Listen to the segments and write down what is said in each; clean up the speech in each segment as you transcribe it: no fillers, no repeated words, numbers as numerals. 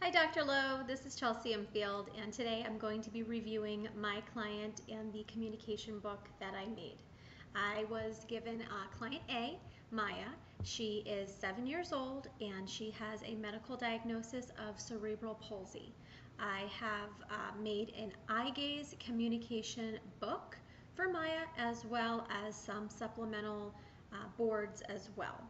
Hi, Dr. Lowe. This is Chelsea Empfield, and today I'm going to be reviewing my client and the communication book that I made. I was given client A, Maya. She is 7 years old and she has a medical diagnosis of cerebral palsy. I have made an eye gaze communication book for Maya as well as some supplemental boards as well.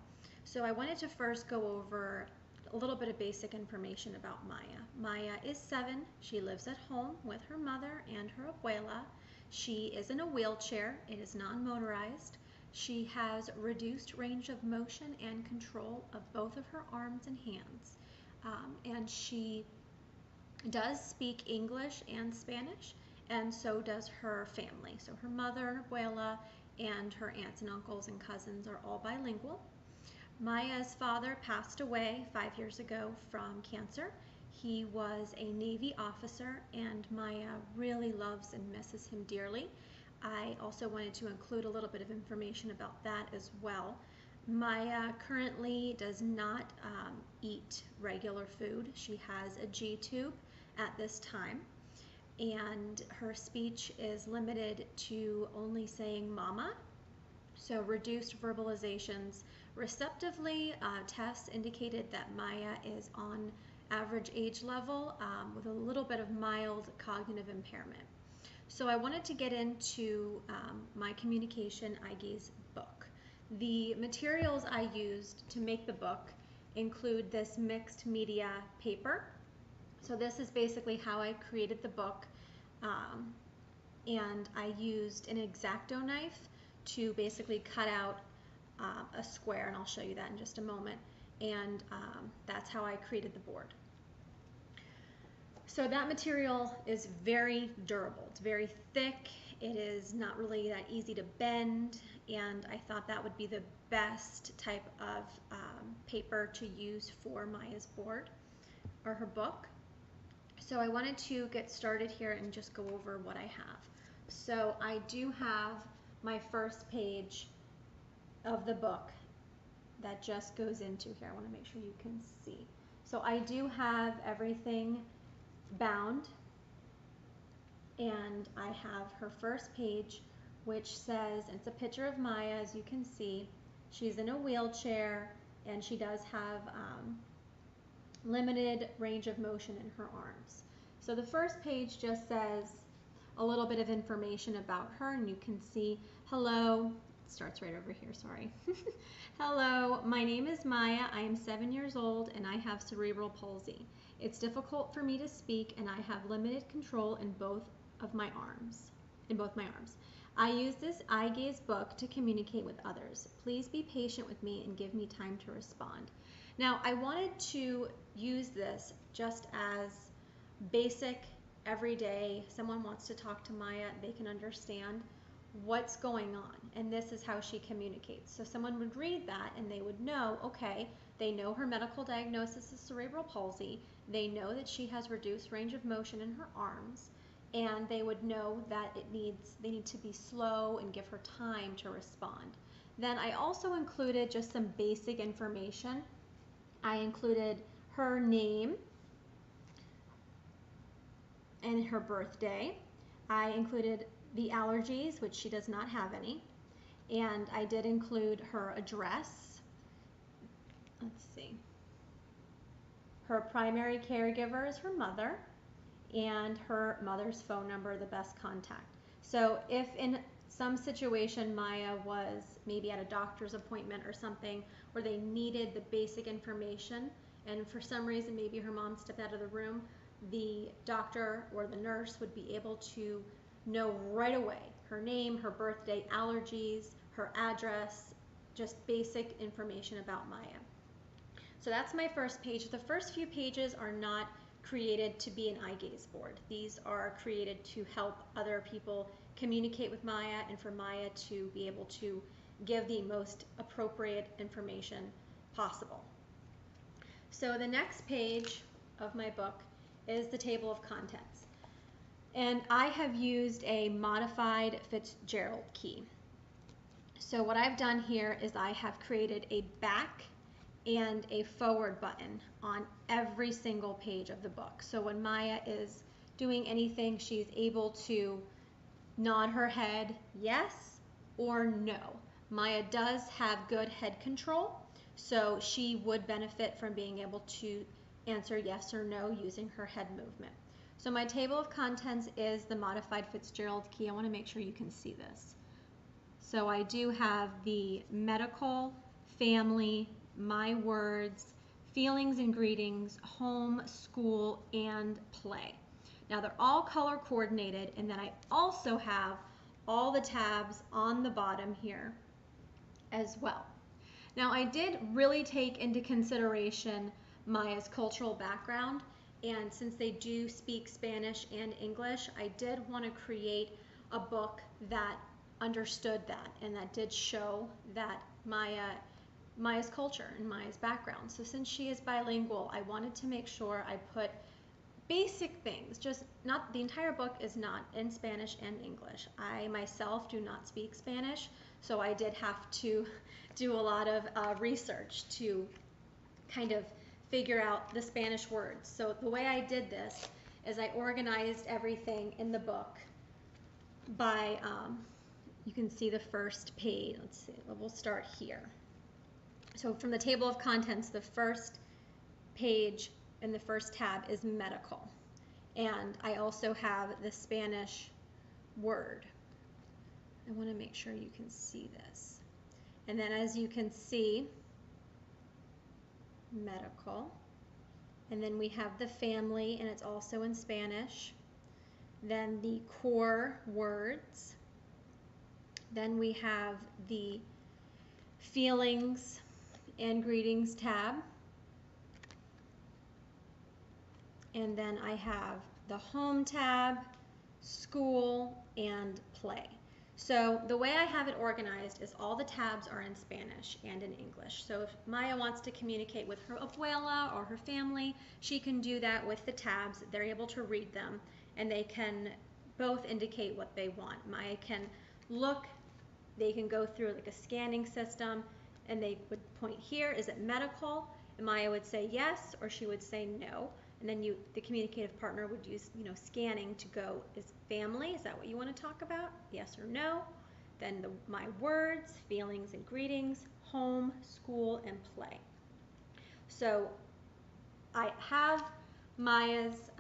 So I wanted to first go over a little bit of basic information about Maya. Maya is 7. She lives at home with her mother and her abuela. She is in a wheelchair. It is non-motorized. She has reduced range of motion and control of both of her arms and hands. And she does speak English and Spanish, and so does her family. So her mother, abuela, and her aunts and uncles and cousins are all bilingual. Maya's father passed away 5 years ago from cancer. He was a Navy officer, and Maya really loves and misses him dearly. I also wanted to include a little bit of information about that as well. Maya currently does not eat regular food. She has a G tube at this time, and her speech is limited to only saying mama. So reduced verbalizations. Receptively, tests indicated that Maya is on average age level with a little bit of mild cognitive impairment. So I wanted to get into my communication eye gaze book. The materials I used to make the book include this mixed media paper. So this is basically how I created the book, and I used an X-Acto knife to basically cut out a square, and I'll show you that in just a moment, and that's how I created the board. So that material is very durable. It's very thick. It is not really that easy to bend, and I thought that would be the best type of paper to use for Maya's board or her book. So I wanted to get started here and just go over what I have. So I do have my first page of the book that just goes into here. I want to make sure you can see. So I do have everything bound, and I have her first page, which says, it's a picture of Maya, as you can see. She's in a wheelchair, and she does have limited range of motion in her arms. So the first page just says a little bit of information about her, and you can see, hello, it starts right over here, sorry. Hello, my name is Maya. I am 7 years old and I have cerebral palsy. It's difficult for me to speak and I have limited control in both my arms. I use this eye gaze book to communicate with others. Please be patient with me and give me time to respond. Now, I wanted to use this just as basic, everyday, someone wants to talk to Maya, they can understand what's going on, and this is how she communicates. So someone would read that and they would know, okay, they know her medical diagnosis is cerebral palsy, they know that she has reduced range of motion in her arms, and they would know that they need to be slow and give her time to respond. Then I also included just some basic information. I included her name and her birthday. I included the allergies, which she does not have any, and I did include her address. Let's see. Her primary caregiver is her mother, and her mother's phone number, the best contact. So if in some situation Maya was maybe at a doctor's appointment or something where they needed the basic information, and for some reason maybe her mom stepped out of the room, the doctor or the nurse would be able to know right away her name, her birthday, allergies, her address, just basic information about Maya. So that's my first page. The first few pages are not created to be an eye gaze board. These are created to help other people communicate with Maya and for Maya to be able to give the most appropriate information possible. So the next page of my book is the table of contents. And I have used a modified Fitzgerald key. So what I've done here is I have created a back and a forward button on every single page of the book. So when Maya is doing anything, she's able to nod her head yes or no. Maya does have good head control, so she would benefit from being able to answer yes or no using her head movement. So my table of contents is the modified Fitzgerald key. I want to make sure you can see this. So I do have the medical, family, my words, feelings and greetings, home, school, and play. Now they're all color coordinated, and then I also have all the tabs on the bottom here as well. Now I did really take into consideration Maya's cultural background, and since they do speak Spanish and English, I did want to create a book that understood that and that did show that Maya's culture and Maya's background. So since she is bilingual, I wanted to make sure I put basic things, just not the entire book is not in Spanish and English. I myself do not speak Spanish, so I did have to do a lot of research to kind of figure out the Spanish words. So the way I did this is I organized everything in the book by, you can see the first page. Let's see, we'll start here. So from the table of contents, the first page and the first tab is medical. And I also have the Spanish word. I want to make sure you can see this. And then as you can see, medical. And then we have the family, and it's also in Spanish. Then the core words. Then we have the feelings and greetings tab. And then I have the home tab, school, and play. So the way I have it organized is all the tabs are in Spanish and in English. So if Maya wants to communicate with her abuela or her family, she can do that with the tabs. They're able to read them, and they can both indicate what they want. Maya can look, they can go through like a scanning system, and they would point here, is it medical? And Maya would say yes, or she would say no. And then the communicative partner would use, scanning to go, is family, is that what you want to talk about? Yes or no. Then my words, feelings and greetings, home, school, and play. So I have Maya's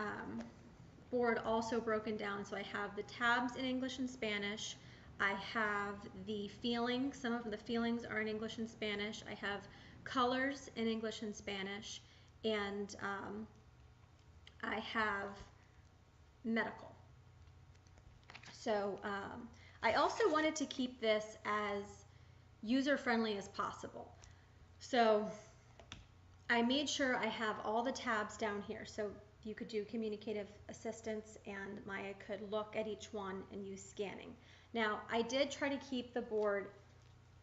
board also broken down. So I have the tabs in English and Spanish. I have the feelings. Some of the feelings are in English and Spanish. I have colors in English and Spanish. And I have medical. So I also wanted to keep this as user-friendly as possible. So I made sure I have all the tabs down here. So you could do communicative assistance, and Maya could look at each one and use scanning. Now, I did try to keep the board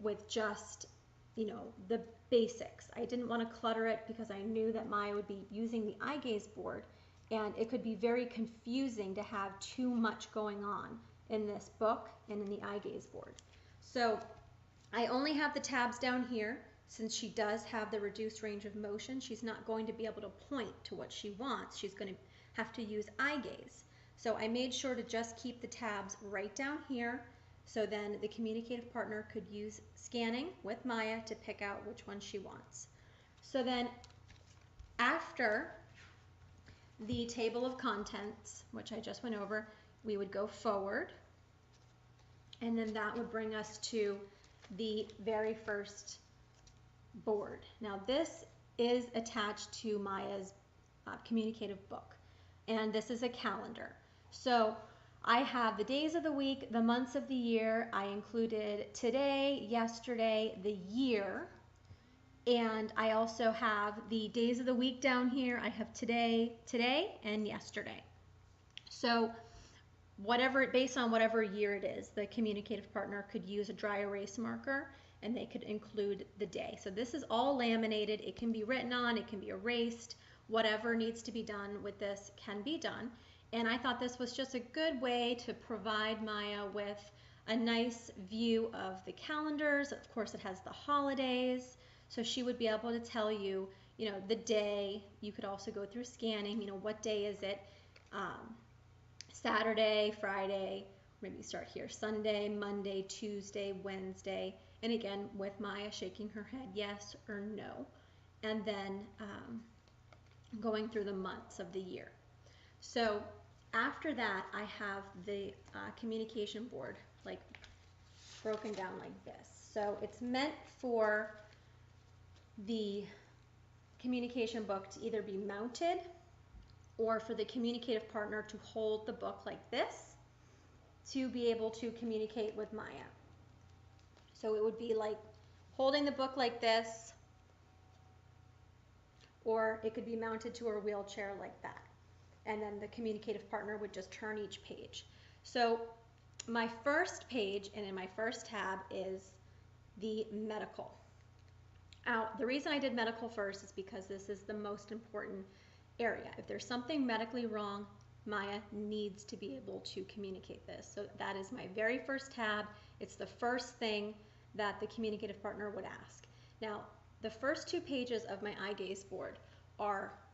with just, the basics. I didn't want to clutter it because I knew that Maya would be using the eye gaze board, and it could be very confusing to have too much going on in this book and in the eye gaze board. So I only have the tabs down here. Since she does have the reduced range of motion, she's not going to be able to point to what she wants. She's going to have to use eye gaze. So I made sure to just keep the tabs right down here, so then the communicative partner could use scanning with Maya to pick out which one she wants. So then after the table of contents, which I just went over, we would go forward, and then that would bring us to the very first board. Now this is attached to Maya's communicative book, and this is a calendar. So I have the days of the week, the months of the year. I included today, yesterday, the year, and I also have the days of the week down here. I have today, and yesterday. So based on whatever year it is, the communicative partner could use a dry erase marker, and they could include the day. So this is all laminated. It can be written on, it can be erased. Whatever needs to be done with this can be done. And I thought this was just a good way to provide Maya with a nice view of the calendars. Of course, it has the holidays. So she would be able to tell you, the day. You could also go through scanning, what day is it? Saturday, Friday, maybe start here, Sunday, Monday, Tuesday, Wednesday. And again, with Maya shaking her head yes or no. And then going through the months of the year. So after that, I have the communication board like broken down like this. So it's meant for the communication book to either be mounted or for the communicative partner to hold the book like this to be able to communicate with Maya. So it would be like holding the book like this, or it could be mounted to her wheelchair like that. And then the communicative partner would just turn each page. So my first page and in my first tab is the medical. Now, the reason I did medical first is because this is the most important area. If there's something medically wrong, Maya needs to be able to communicate this. So that is my very first tab. It's the first thing that the communicative partner would ask. Now, the first 2 pages of my eye gaze board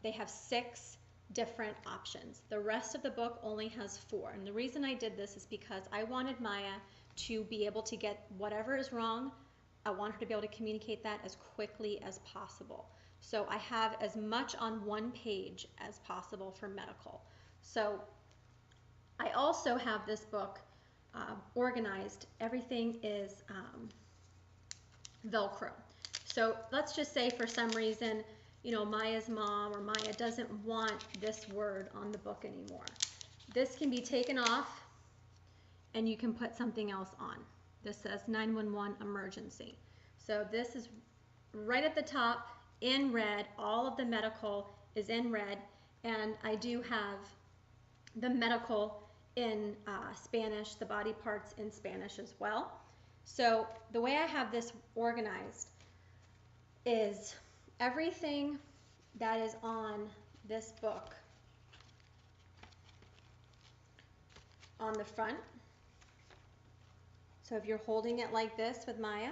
they have 6 different options. The rest of the book only has 4. And the reason I did this is because I wanted Maya to be able to get whatever is wrong. I want her to be able to communicate that as quickly as possible. So I have as much on one page as possible for medical. So I also have this book organized. Everything is Velcro. So let's just say for some reason, Maya's mom or Maya doesn't want this word on the book anymore. This can be taken off and you can put something else on. This says 911 emergency. So this is right at the top in red. All of the medical is in red. And I do have the medical in Spanish, the body parts in Spanish as well. So the way I have this organized is everything that is on this book on the front. So if you're holding it like this with Maya,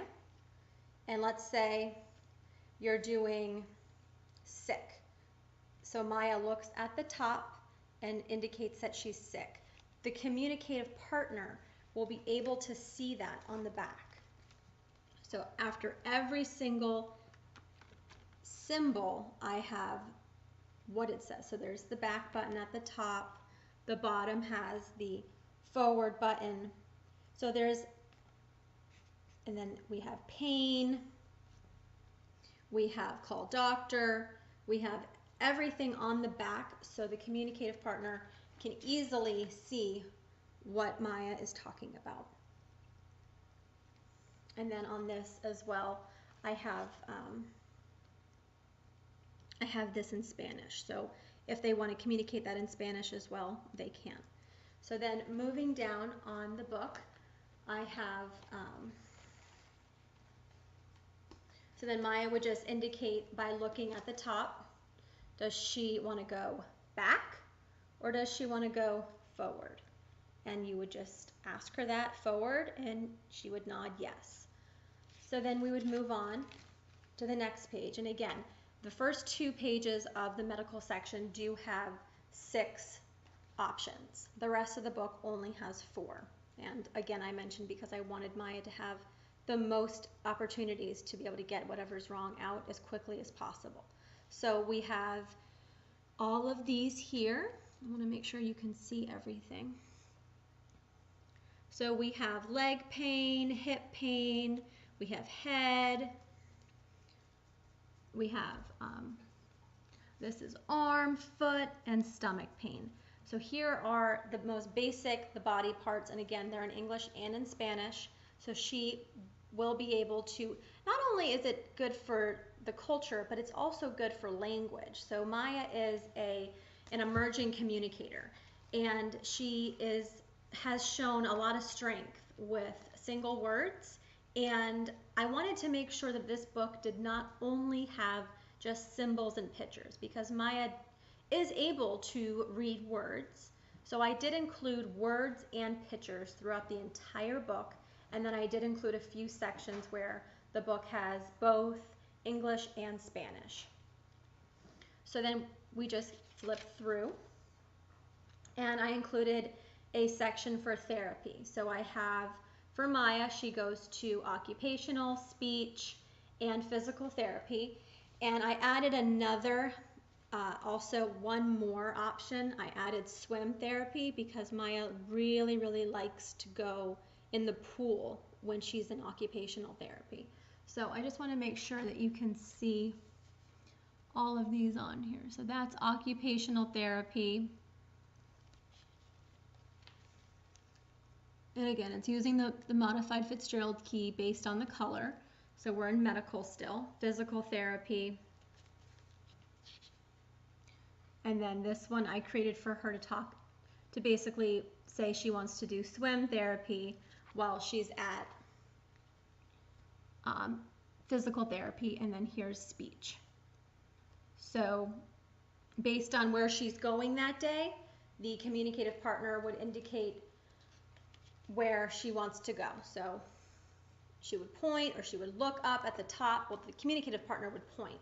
and let's say you're doing sick. So Maya looks at the top and indicates that she's sick. The communicative partner will be able to see that on the back. So after every single symbol, I have what it says. So there's the back button at the top. The bottom has the forward button. So and then we have pain, we have call doctor, we have everything on the back so the communicative partner can easily see what Maya is talking about. And then on this as well, I have this in Spanish. So if they want to communicate that in Spanish as well, they can. So then moving down on the book, I have, so then Maya would just indicate by looking at the top, does she want to go back or does she want to go forward? And you would just ask her that, forward, and she would nod yes. So then we would move on to the next page. And again, the first 2 pages of the medical section do have 6 options. The rest of the book only has 4. And again, I mentioned because I wanted Maya to have the most opportunities to be able to get whatever's wrong out as quickly as possible. So we have all of these here. I want to make sure you can see everything. So we have leg pain, hip pain, we have head, we have, this is arm, foot, and stomach pain. So here are the most basic, the body parts, and again, they're in English and in Spanish. So she will be able to, not only is it good for the culture, but it's also good for language. So Maya is an emerging communicator, and she has shown a lot of strength with single words, and I wanted to make sure that this book did not only have just symbols and pictures, because Maya is able to read words. So I did include words and pictures throughout the entire book, and then I did include a few sections where the book has both English, and Spanish. So then we just flip through, and I included a section for therapy. So I have, for Maya, she goes to occupational, speech, and physical therapy. And I added another, also one more option. I added swim therapy because Maya really, really likes to go in the pool when she's in occupational therapy. So I just want to make sure that you can see all of these on here. So that's occupational therapy. And again, it's using the modified Fitzgerald key based on the color. So we're in medical still. Physical therapy. And then this one I created for her to basically say she wants to do swim therapy while she's at physical therapy, and then here's speech. So based on where she's going that day, the communicative partner would indicate where she wants to go. So she would point, or she would look up at the top. Well, the communicative partner would point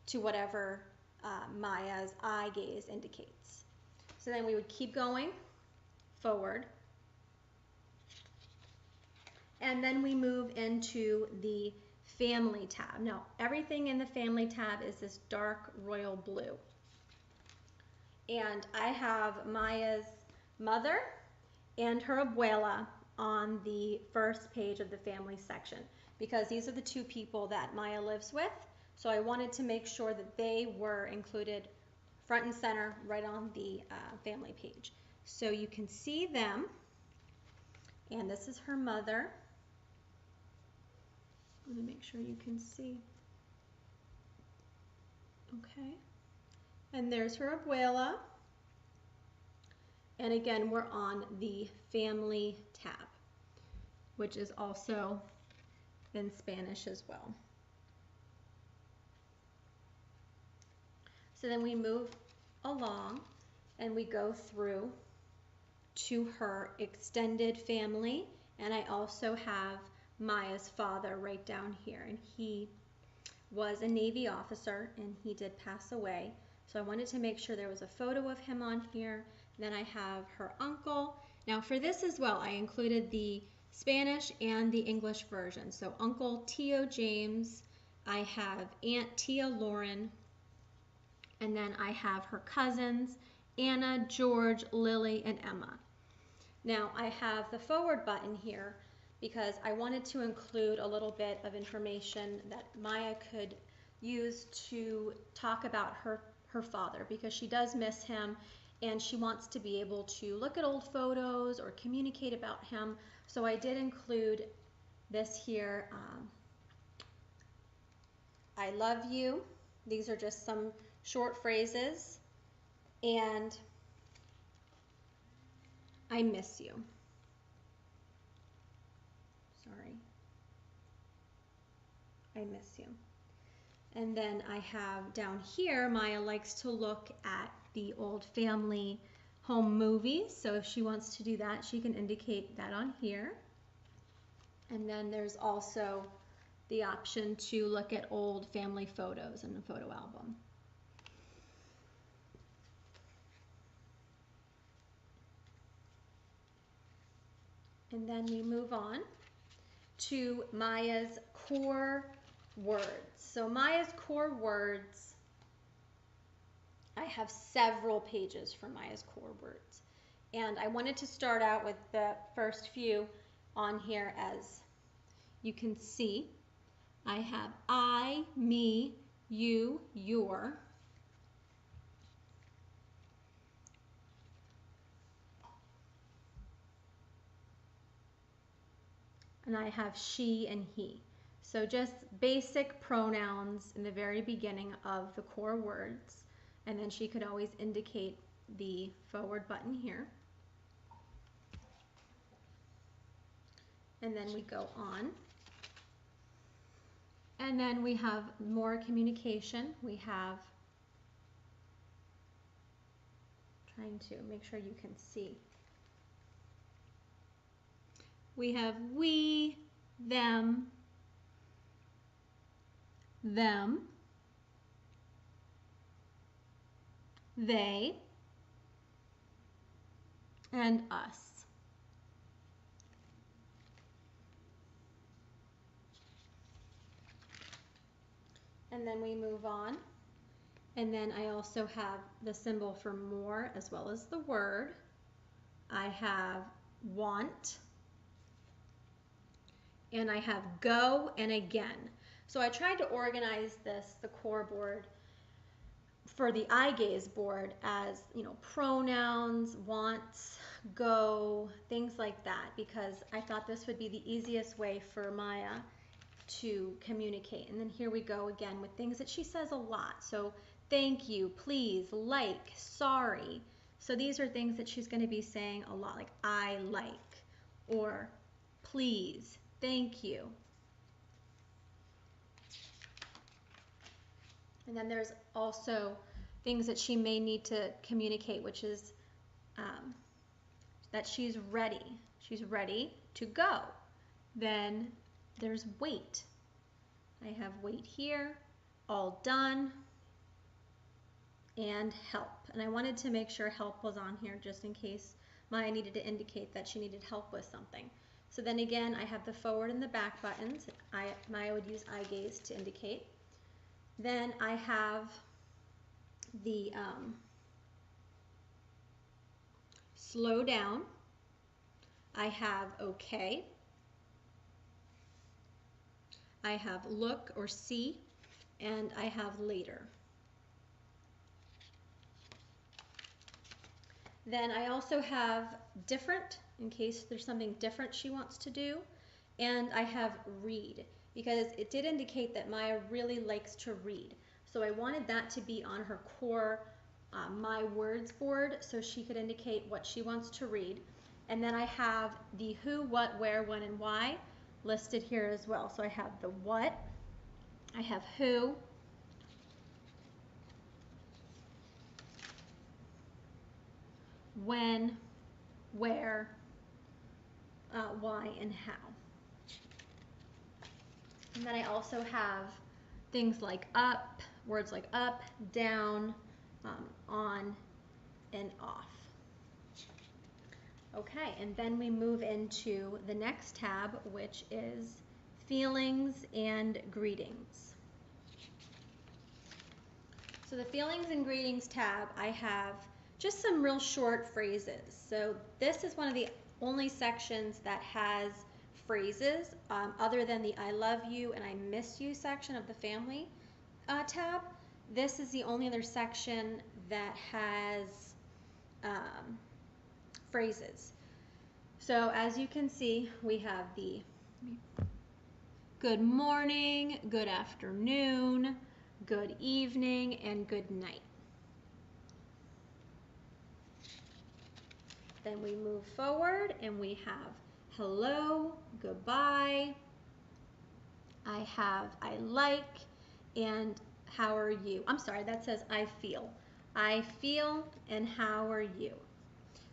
to whatever Maya's eye gaze indicates. So then we would keep going forward. And then we move into the family tab. Now, everything in the family tab is this dark royal blue. And I have Maya's mother and her abuela on the first page of the family section because these are the two people that Maya lives with. So I wanted to make sure that they were included front and center right on the family page. So you can see them, and this is her mother. Let me make sure you can see. Okay. And there's her abuela. And again, we're on the family tab, which is also in Spanish as well. So then we move along and we go through to her extended family. And I also have Maya's father right down here, and he was a Navy officer and he did pass away. So I wanted to make sure there was a photo of him on here. Then I have her uncle. Now for this as well, I included the Spanish and the English version. So Uncle Tio James, I have Aunt Tia Lauren, and then I have her cousins, Anna, George, Lily, and Emma. Now I have the forward button here because I wanted to include a little bit of information that Maya could use to talk about her father, because she does miss him and she wants to be able to look at old photos or communicate about him. So I did include this here. I love you. These are just some short phrases. And I miss you. Sorry. I miss you. And then I have down here, Maya likes to look at the old family home movies. So if she wants to do that, she can indicate that on here. And then there's also the option to look at old family photos in the photo album. And then we move on to Maya's core words. So Maya's core words, I have several pages for Maya's core words. And I wanted to start out with the first few on here. As you can see, I have I, me, you, your. And I have she and he. So just basic pronouns in the very beginning of the core words. And then she could always indicate the forward button here. And then we go on. And then we have more communication. We have, trying to make sure you can see. We have we, them, them, they, and us. And then we move on. And then I also have the symbol for more as well as the word. I have want. And I have go and again. So I tried to organize this, the core board, for the eye gaze board as, pronouns, wants, go, things like that, because I thought this would be the easiest way for Maya to communicate. And then here we go again with things that she says a lot. So thank you, please, like, sorry. So these are things that she's going to be saying a lot, like I like, or please, thank you. And then there's also things that she may need to communicate, which is that she's ready. She's ready to go. Then there's wait. I have wait here, all done, and help. And I wanted to make sure help was on here just in case Maya needed to indicate that she needed help with something. So then again, I have the forward and the back buttons. Maya would use eye gaze to indicate. Then I have the slow down. I have okay. I have look or see, and I have later. Then I also have different, in case there's something different she wants to do, and I have read, because it did indicate that Maya really likes to read. So I wanted that to be on her core My Words board so she could indicate what she wants to read. And then I have the who, what, where, when, and why listed here as well. So I have the what, I have who, when, where, why, and how. And then I also have things like up, words like up, down, on, and off. Okay, and then we move into the next tab, which is feelings and greetings. So the feelings and greetings tab, I have just some real short phrases. So this is one of the only sections that has phrases other than the I love you and I miss you section of the family tab. This is the only other section that has phrases. So as you can see, we have the good morning, good afternoon, good evening, and good night. Then we move forward and we have hello, goodbye, I have I like, and how are you? I'm sorry, that says I feel. I feel and how are you?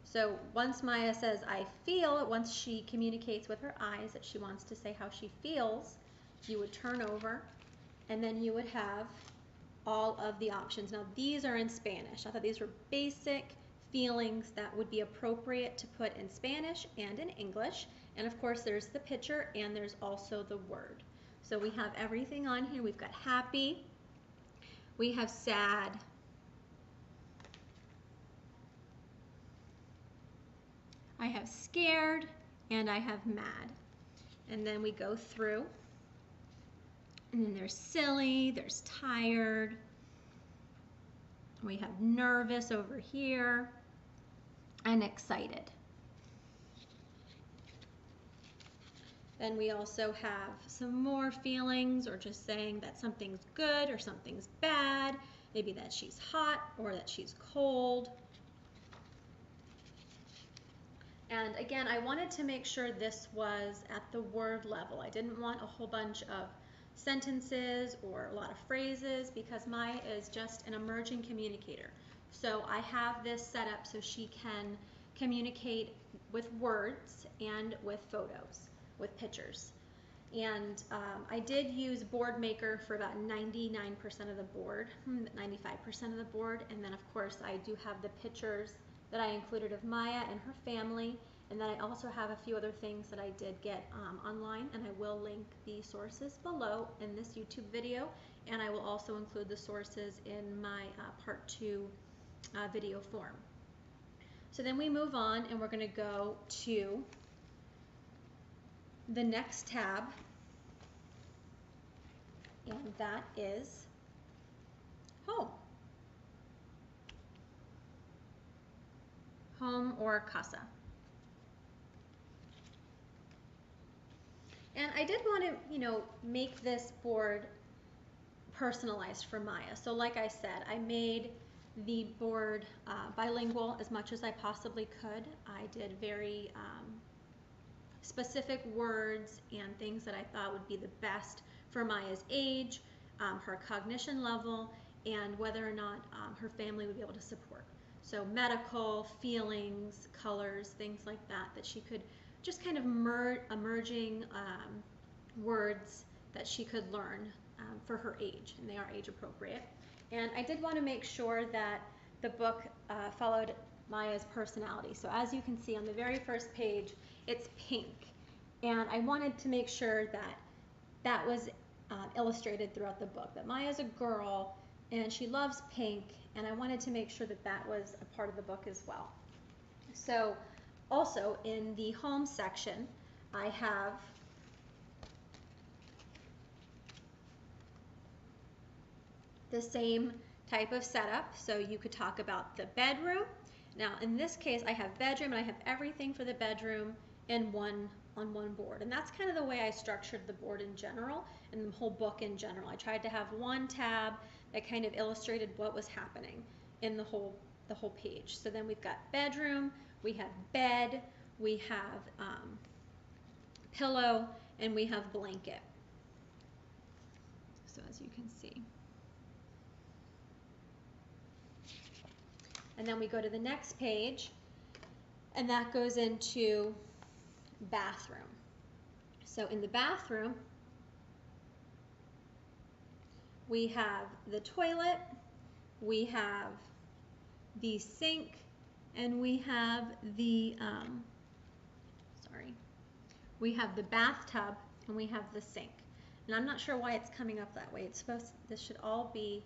So once Maya says I feel, once she communicates with her eyes that she wants to say how she feels, you would turn over and then you would have all of the options. Now these are in Spanish. I thought these were basic feelings that would be appropriate to put in Spanish and in English. And of course there's the picture and there's also the word. So we have everything on here. We've got happy, we have sad, I have scared, and I have mad. And then we go through, and then there's silly, there's tired, we have nervous over here, and excited. Then we also have some more feelings, or just saying that something's good or something's bad, maybe that she's hot or that she's cold. And again, I wanted to make sure this was at the word level. I didn't want a whole bunch of sentences or a lot of phrases because Maya is just an emerging communicator. So I have this set up so she can communicate with words and with photos, with pictures. And I did use Board Maker for about 99% of the board, 95% of the board, and then of course I do have the pictures that I included of Maya and her family, and then I also have a few other things that I did get online, and I will link the sources below in this YouTube video, and I will also include the sources in my part 2 video form. So then we move on, and we're going to go to the next tab, and that is home. Home or casa. And I did want to, make this board personalized for Maya. So like I said, I made the board bilingual as much as I possibly could. I did very specific words and things that I thought would be the best for Maya's age, her cognition level, and whether or not her family would be able to support. So medical, feelings, colors, things like that, that she could just kind of emerging words that she could learn for her age, and they are age appropriate. And I did want to make sure that the book followed Maya's personality. So as you can see on the very first page, it's pink. And I wanted to make sure that that was illustrated throughout the book, that Maya's a girl and she loves pink, and I wanted to make sure that that was a part of the book as well. So also in the home section, I have the same type of setup. So you could talk about the bedroom. Now in this case, I have bedroom, and I have everything for the bedroom in on one board. And that's kind of the way I structured the board in general, and the whole book in general. I tried to have one tab that kind of illustrated what was happening in the whole page. So then we've got bedroom, we have bed, we have pillow, and we have blanket. So as you can see. And then we go to the next page, and that goes into bathroom. So in the bathroom, we have the toilet, we have the sink, and we have the we have the bathtub, and we have the sink. And I'm not sure why it's coming up that way. It's this should all be,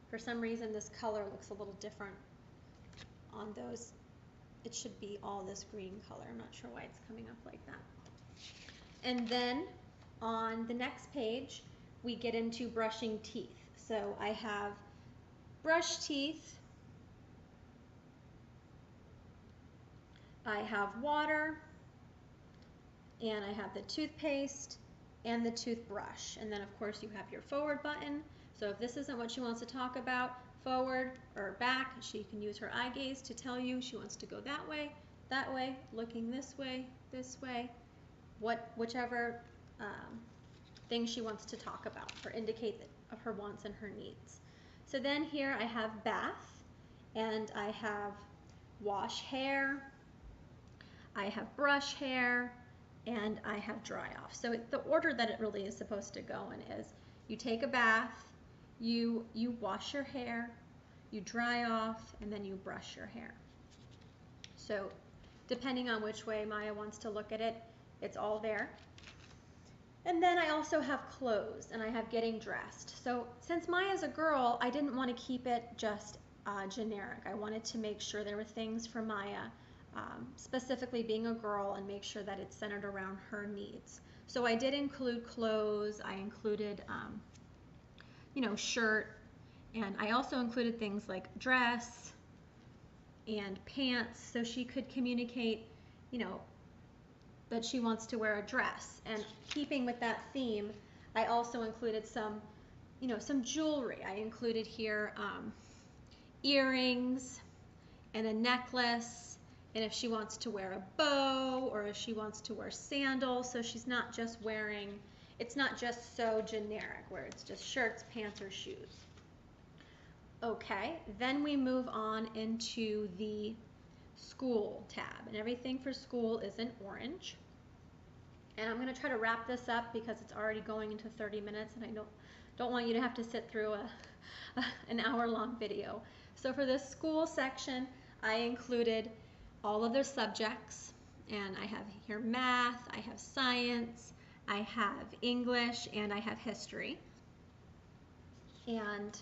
for some reason this color looks a little different on those. It should be all this green color. I'm not sure why it's coming up like that. And then on the next page, we get into brushing teeth. So I have brush teeth, I have water, and I have the toothpaste and the toothbrush. And then of course you have your forward button. So if this isn't what she wants to talk about, forward or back, she can use her eye gaze to tell you she wants to go that way, looking this way, whichever thing she wants to talk about or indicate of her wants and her needs. So then here I have bath, and I have wash hair, I have brush hair, and I have dry off. So the order that it really is supposed to go in is you take a bath, you wash your hair, you dry off, and then you brush your hair. So depending on which way Maya wants to look at it, it's all there. And then I also have clothes, and I have getting dressed. So since Maya's a girl, I didn't want to keep it just generic. I wanted to make sure there were things for Maya, specifically being a girl, and make sure that it's centered around her needs. So I did include clothes. I included shirt, and I also included things like dress and pants, so she could communicate, that she wants to wear a dress. And keeping with that theme, I also included some jewelry. I included here earrings and a necklace, and if she wants to wear a bow, or if she wants to wear sandals, so she's not just wearing, it's not just so generic where it's just shirts, pants, or shoes. Okay, then we move on into the school tab, and everything for school is in orange. And I'm going to try to wrap this up because it's already going into 30 minutes and I don't want you to have to sit through an hour-long video. So for this school section, I included all of their subjects, and I have here math, I have science, I have English, and I have history. And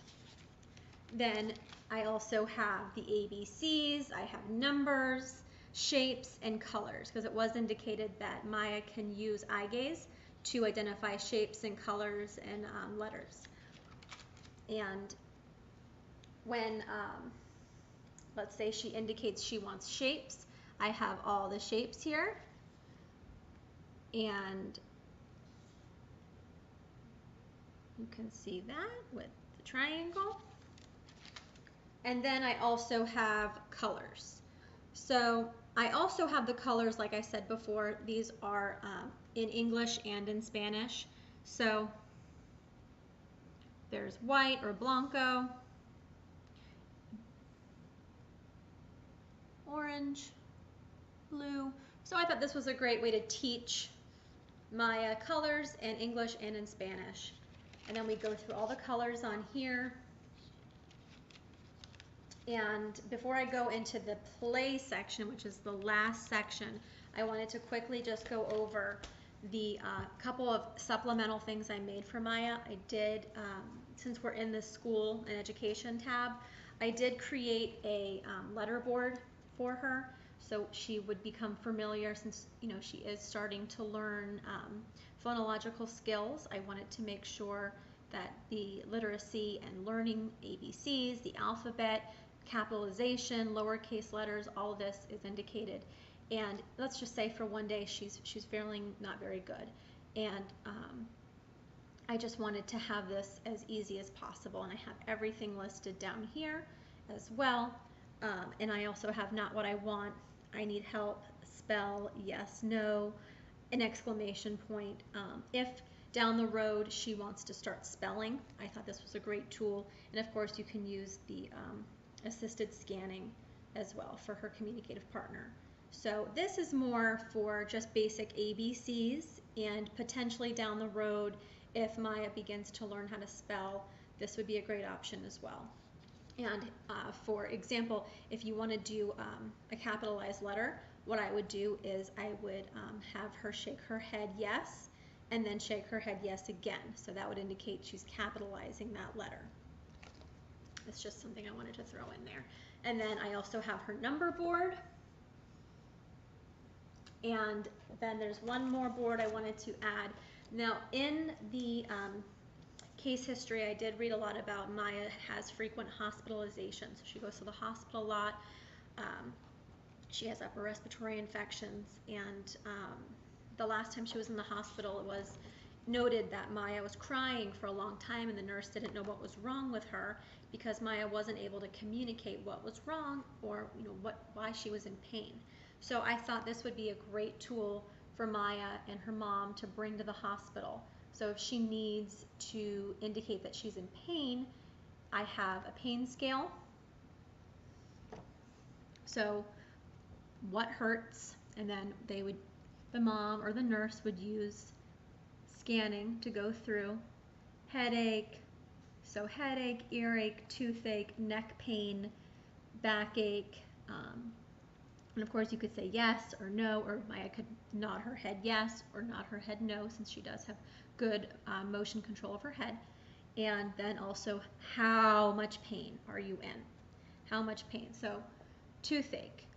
then I also have the ABCs, I have numbers, shapes, and colors, because it was indicated that Maya can use eye gaze to identify shapes and colors and letters. And when, let's say she indicates she wants shapes, I have all the shapes here. And you can see that with the triangle. And then I also have colors. So I also have the colors, like I said before, these are in English and in Spanish. So there's white or blanco, orange, blue. So I thought this was a great way to teach Maya colors in English and in Spanish. And then we go through all the colors on here. And before I go into the play section, which is the last section, I wanted to quickly just go over the couple of supplemental things I made for Maya. I did, since we're in the school and education tab, I did create a letter board for her so she would become familiar, since she is starting to learn phonological skills. I wanted to make sure that the literacy and learning ABCs, the alphabet, capitalization, lowercase letters, all of this is indicated. And let's just say for one day she's feeling not very good, and I just wanted to have this as easy as possible, and I have everything listed down here as well. And I also have not what I want, I need help, spell, yes, no, an exclamation point. If down the road she wants to start spelling, I thought this was a great tool. And of course you can use the assisted scanning as well for her communicative partner. So this is more for just basic ABCs, and potentially down the road, if Maya begins to learn how to spell, this would be a great option as well. And for example, if you want to do a capitalized letter, what I would do is I would have her shake her head yes, and then shake her head yes again. So that would indicate she's capitalizing that letter. It's just something I wanted to throw in there. And then I also have her number board. And then there's one more board I wanted to add. Now in the case history, I did read a lot about Maya has frequent hospitalization. So she goes to the hospital a lot. She has upper respiratory infections. And the last time she was in the hospital, it was noted that Maya was crying for a long time, and the nurse didn't know what was wrong with her because Maya wasn't able to communicate what was wrong, or why she was in pain. So I thought this would be a great tool for Maya and her mom to bring to the hospital. So if she needs to indicate that she's in pain, I have a pain scale. So what hurts, and then the mom or the nurse would use scanning to go through headache, so headache, earache, toothache, neck pain, backache, and of course you could say yes or no, or Maya could nod her head yes or nod her head no, since she does have good motion control of her head. And then also, how much pain are you in? How much pain? So toothache,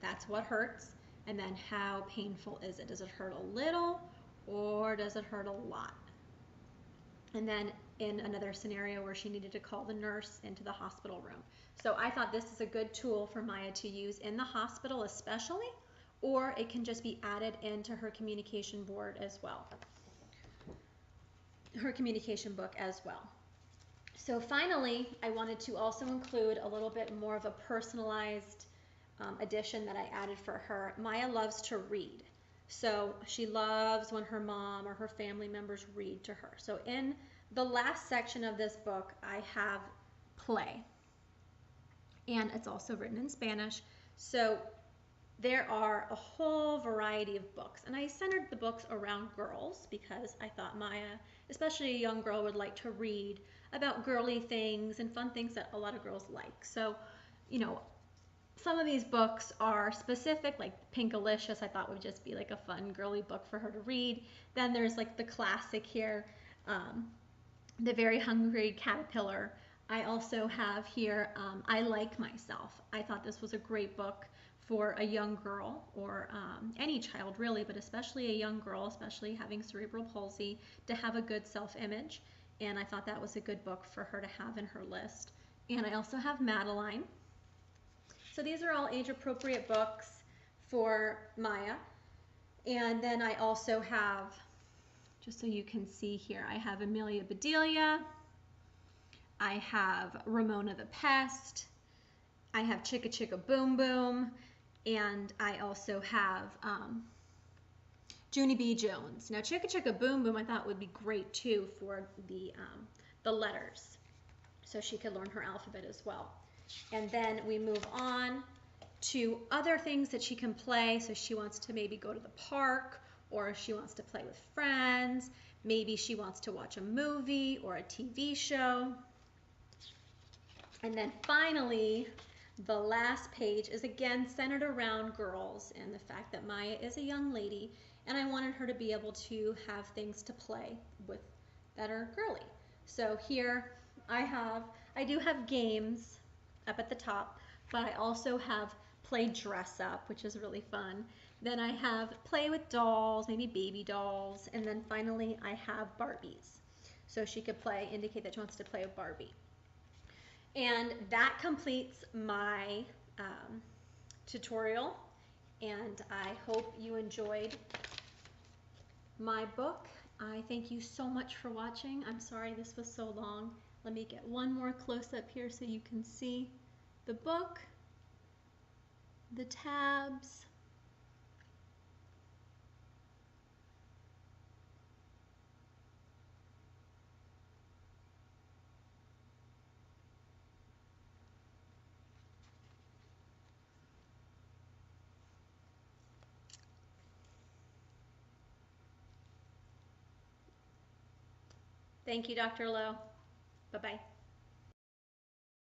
that's what hurts. And then how painful is it? Does it hurt a little or does it hurt a lot? And then in another scenario where she needed to call the nurse into the hospital room. So I thought this is a good tool for Maya to use in the hospital especially, or it can just be added into her communication board as well, her communication book as well. So finally, I wanted to also include a little bit more of a personalized addition that I added for her. Maya loves to read. So she loves when her mom or her family members read to her. So in the last section of this book, I have play. And it's also written in Spanish. So there are a whole variety of books, and I centered the books around girls because I thought Maya, especially a young girl, would like to read about girly things and fun things that a lot of girls like. So, you know, some of these books are specific, like Pinkalicious, I thought would just be like a fun girly book for her to read. Then there's like the classic here, um, The Very Hungry Caterpillar. I also have here I Like Myself. I thought this was a great book for a young girl or any child really, but especially a young girl, especially having cerebral palsy, to have a good self-image. And I thought that was a good book for her to have in her list. And I also have Madeline. So these are all age-appropriate books for Maya. And then I also have, just so you can see here, I have Amelia Bedelia, I have Ramona the Pest, I have Chicka Chicka Boom Boom, and I also have Junie B. Jones. Now Chicka Chicka Boom Boom I thought would be great too for the letters, so she could learn her alphabet as well. And then we move on to other things that she can play. So she wants to maybe go to the park, or she wants to play with friends. Maybe she wants to watch a movie or a TV show. And then finally, the last page is again centered around girls and the fact that Maya is a young lady, and I wanted her to be able to have things to play with that are girly. So here I do have games up at the top, but I also have play dress up, which is really fun. Then I have play with dolls, maybe baby dolls, and then finally I have Barbies. So she could indicate that she wants to play with Barbie. And that completes my tutorial, and I hope you enjoyed my book. I thank you so much for watching. I'm sorry this was so long. Let me get one more close up here so you can see the book, the tabs. Thank you, Dr. Lowe. Bye-bye.